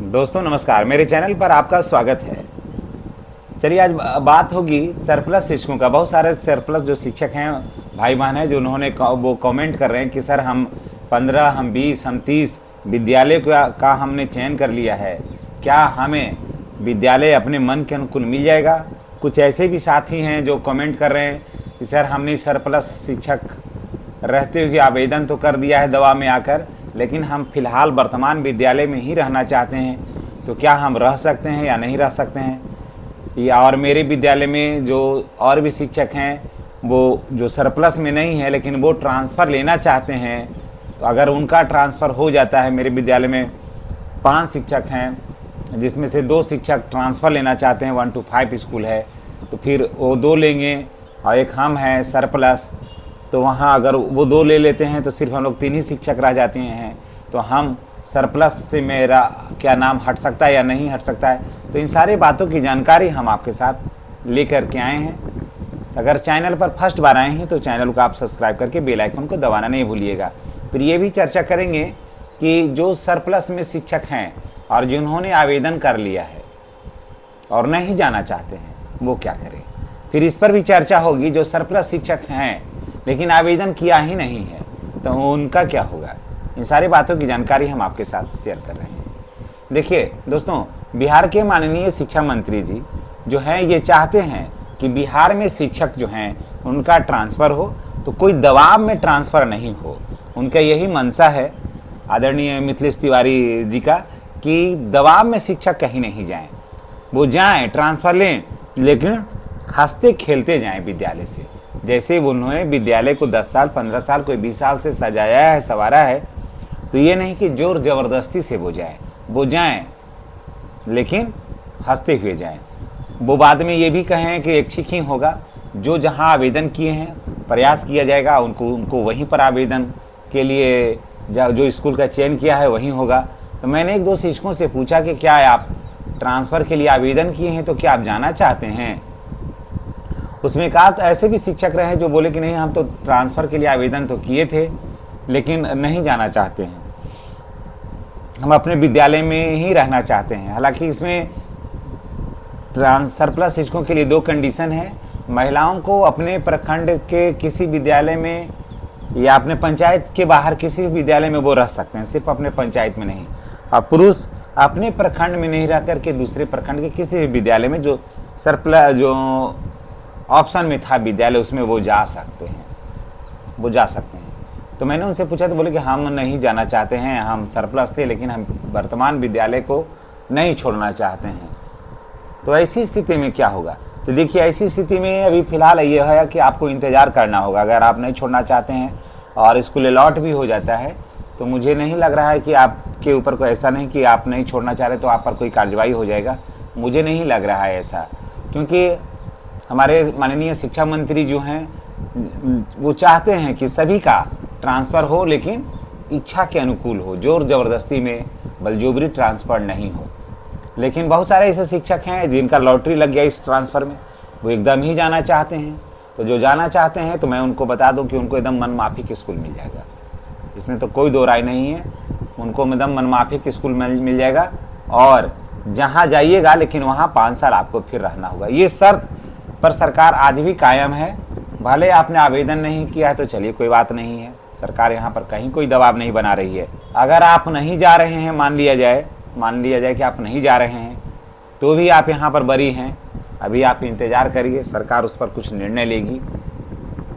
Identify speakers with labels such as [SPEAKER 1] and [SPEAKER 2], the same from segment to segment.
[SPEAKER 1] दोस्तों नमस्कार, मेरे चैनल पर आपका स्वागत है। चलिए आज बात होगी सरप्लस शिक्षकों का। बहुत सारे सरप्लस जो शिक्षक हैं, भाई बहन हैं, जो उन्होंने वो कमेंट कर रहे हैं कि सर हम 15, हम 20, हम 30 विद्यालय का हमने चयन कर लिया है, क्या हमें विद्यालय अपने मन के अनुकूल मिल जाएगा। कुछ ऐसे भी साथी हैं जो कमेंट कर रहे हैं कि सर हमने सरप्लस शिक्षक रहते हुए आवेदन तो कर दिया है दवा में आकर, लेकिन हम फिलहाल वर्तमान विद्यालय में ही रहना चाहते हैं, तो क्या हम रह सकते हैं या नहीं रह सकते हैं। या और मेरे विद्यालय में जो और भी शिक्षक हैं वो जो सरप्लस में नहीं है लेकिन वो ट्रांसफ़र लेना चाहते हैं, तो अगर उनका ट्रांसफ़र हो जाता है, मेरे विद्यालय में 5 शिक्षक हैं जिसमें से 2 शिक्षक ट्रांसफ़र लेना चाहते हैं, 1 to 5 स्कूल है, तो फिर वो 2 लेंगे और एक हम हैं सरप्लस, तो वहाँ अगर वो 2 ले लेते हैं तो सिर्फ हम लोग 3 ही शिक्षक रह जाते हैं। तो हम सरप्लस से मेरा क्या नाम हट सकता है या नहीं हट सकता है, तो इन सारी बातों की जानकारी हम आपके साथ लेकर के आए हैं। अगर चैनल पर फर्स्ट बार आए हैं तो चैनल को आप सब्सक्राइब करके बेल आइकन को दबाना नहीं भूलिएगा। फिर ये भी चर्चा करेंगे कि जो सरप्लस में शिक्षक हैं और जिन्होंने आवेदन कर लिया है और नहीं जाना चाहते हैं वो क्या करें। फिर इस पर भी चर्चा होगी, जो सरप्लस शिक्षक हैं लेकिन आवेदन किया ही नहीं है तो उनका क्या होगा। इन सारी बातों की जानकारी हम आपके साथ शेयर कर रहे हैं। देखिए दोस्तों, बिहार के माननीय शिक्षा मंत्री जी जो हैं ये चाहते हैं कि बिहार में शिक्षक जो हैं उनका ट्रांसफ़र हो, तो कोई दबाव में ट्रांसफ़र नहीं हो। उनका यही मंशा है आदरणीय मिथिलेश तिवारी जी का कि दबाव में शिक्षक कहीं नहीं जाएं, वो जाएं ट्रांसफ़र लें लेकिन हंसते खेलते जाएं विद्यालय से। जैसे उन्होंने विद्यालय को 10 साल 15 साल कोई 20 साल से सजाया है, संवारा है, तो ये नहीं कि जोर ज़बरदस्ती से वो जाएं लेकिन हंसते हुए जाएं। वो बाद में ये भी कहें कि ऐच्छिक ही होगा, जो जहां आवेदन किए हैं प्रयास किया जाएगा, उनको वहीं पर आवेदन के लिए जो स्कूल का चयन किया है वहीं होगा। तो मैंने 1-2 शिक्षकों से पूछा कि क्या आप ट्रांसफ़र के लिए आवेदन किए हैं, तो क्या आप जाना चाहते हैं। उसमें कहा तो ऐसे भी शिक्षक रहे जो बोले कि नहीं, हम तो ट्रांसफ़र के लिए आवेदन तो किए थे लेकिन नहीं जाना चाहते हैं, हम अपने विद्यालय में ही रहना चाहते हैं। हालांकि इसमें सरप्लस शिक्षकों के लिए 2 कंडीशन है। महिलाओं को अपने प्रखंड के किसी विद्यालय में या अपने पंचायत के बाहर किसी भी विद्यालय में वो रह सकते हैं, सिर्फ अपने पंचायत में नहीं। और पुरुष अपने प्रखंड में नहीं रह करके दूसरे प्रखंड के किसी भी विद्यालय में जो सरप्लस जो ऑप्शन में था विद्यालय उसमें वो जा सकते हैं। तो मैंने उनसे पूछा तो बोले कि हम नहीं जाना चाहते हैं, हम सरप्लस थे लेकिन हम वर्तमान विद्यालय को नहीं छोड़ना चाहते हैं। तो ऐसी स्थिति में क्या होगा। तो देखिए, ऐसी स्थिति में अभी फ़िलहाल ये है कि आपको इंतज़ार करना होगा। अगर आप नहीं छोड़ना चाहते हैं और स्कूल अलॉट भी हो जाता है तो मुझे नहीं लग रहा है कि आपके ऊपर कोई ऐसा नहीं कि आप नहीं छोड़ना चाह रहे तो आप पर कोई कार्रवाई हो जाएगा, मुझे नहीं लग रहा है ऐसा। क्योंकि हमारे माननीय शिक्षा मंत्री जो हैं वो चाहते हैं कि सभी का ट्रांसफ़र हो लेकिन इच्छा के अनुकूल हो, जोर ज़बरदस्ती में बलजोबरी ट्रांसफ़र नहीं हो। लेकिन बहुत सारे ऐसे शिक्षक हैं जिनका लॉटरी लग गया इस ट्रांसफ़र में, वो एकदम ही जाना चाहते हैं। तो जो जाना चाहते हैं तो मैं उनको बता दूं कि उनको एकदम मनमाफ़िक स्कूल मिल जाएगा, इसमें तो कोई 2 राय नहीं है। उनको एकदम मनमाफ़िक स्कूल मिल जाएगा और जहाँ जाइएगा लेकिन वहाँ 5 साल आपको फिर रहना होगा। ये शर्त पर सरकार आज भी कायम है। भले आपने आवेदन नहीं किया है तो चलिए कोई बात नहीं है, सरकार यहाँ पर कहीं कोई दबाव नहीं बना रही है। अगर आप नहीं जा रहे हैं, मान लिया जाए कि आप नहीं जा रहे हैं, तो भी आप यहाँ पर बरी हैं। अभी आप इंतज़ार करिए, सरकार उस पर कुछ निर्णय लेगी।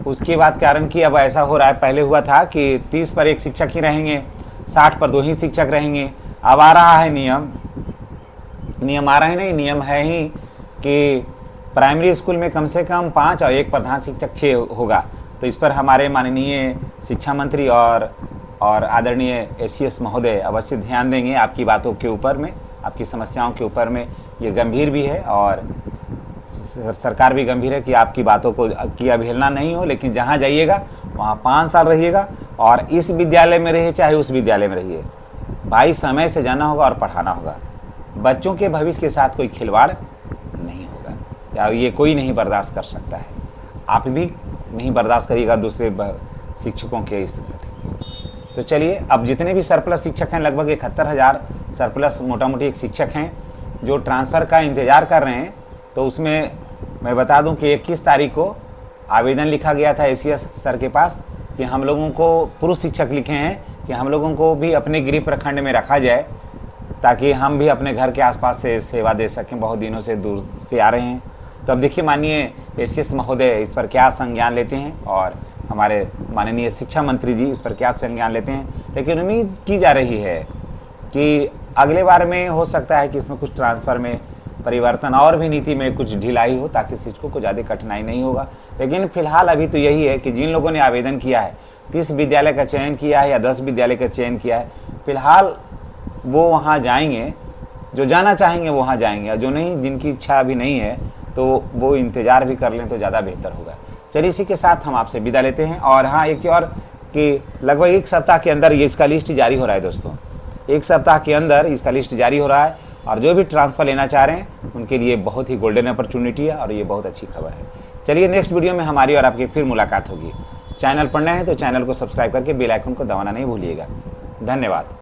[SPEAKER 1] उसके बाद कारण कि अब ऐसा हो रहा है, पहले हुआ था कि 30 पर 1 शिक्षक ही रहेंगे, 60 पर 2 ही शिक्षक रहेंगे। अब आ रहा है नियम आ रहा है नहीं, नियम है ही कि प्राइमरी स्कूल में कम से कम 5 और 1 प्रधान शिक्षक 6 होगा। तो इस पर हमारे माननीय शिक्षा मंत्री और आदरणीय एसीएस महोदय अवश्य ध्यान देंगे आपकी बातों के ऊपर में, आपकी समस्याओं के ऊपर में। ये गंभीर भी है और सरकार भी गंभीर है कि आपकी बातों को की अवहेलना नहीं हो, लेकिन जहाँ जाइएगा वहाँ 5 साल रहिएगा और इस विद्यालय में रहिए चाहे उस विद्यालय में रहिए, भाई समय से जाना होगा और पढ़ाना होगा। बच्चों के भविष्य के साथ कोई खिलवाड़ नहीं होगा, या ये कोई नहीं बर्दाश्त कर सकता है। आप भी नहीं बर्दाश्त करिएगा दूसरे शिक्षकों के इस। तो चलिए, अब जितने भी सरप्लस शिक्षक हैं, लगभग 71,000 सरप्लस मोटा मोटी एक शिक्षक हैं जो ट्रांसफ़र का इंतज़ार कर रहे हैं। तो उसमें मैं बता दूं कि 21 तारीख को आवेदन लिखा गया था एसीएस सर के पास कि हम लोगों को, पुरुष शिक्षक लिखे हैं कि हम लोगों को भी अपने गृह प्रखंड में रखा जाए ताकि हम भी अपने घर के आसपास से सेवा दे सकें, बहुत दिनों से दूर से आ रहे हैं। तो अब देखिए माननीय एसीएस महोदय इस पर क्या संज्ञान लेते हैं और हमारे माननीय शिक्षा मंत्री जी इस पर क्या संज्ञान लेते हैं। लेकिन उम्मीद की जा रही है कि अगले बार में हो सकता है कि इसमें कुछ ट्रांसफ़र में परिवर्तन और भी नीति में कुछ ढिलाई हो ताकि शिक्षकों को ज़्यादा कठिनाई नहीं होगा। लेकिन फिलहाल अभी तो यही है कि जिन लोगों ने आवेदन किया है, 30 विद्यालय का चयन किया है या 10 विद्यालय का चयन किया है, फिलहाल वो वहाँ जाएंगे, जो जाना चाहेंगे वहाँ जाएंगे, और जो नहीं, जिनकी इच्छा अभी नहीं है तो वो इंतज़ार भी कर लें तो ज़्यादा बेहतर होगा। चलिए, इसी के साथ हम आपसे विदा लेते हैं। और हाँ, एक चीज़ और कि लगभग 1 सप्ताह के अंदर ये इसका लिस्ट जारी हो रहा है दोस्तों, 1 सप्ताह के अंदर इसका लिस्ट जारी हो रहा है। और जो भी ट्रांसफ़र लेना चाह रहे हैं उनके लिए बहुत ही गोल्डन अपॉर्चुनिटी है और ये बहुत अच्छी खबर है। चलिए, नेक्स्ट वीडियो में हमारी और आपकी फिर मुलाकात होगी। चैनल पर नए हैं तो चैनल को सब्सक्राइब करके बेल आइकन को दबाना नहीं भूलिएगा। धन्यवाद।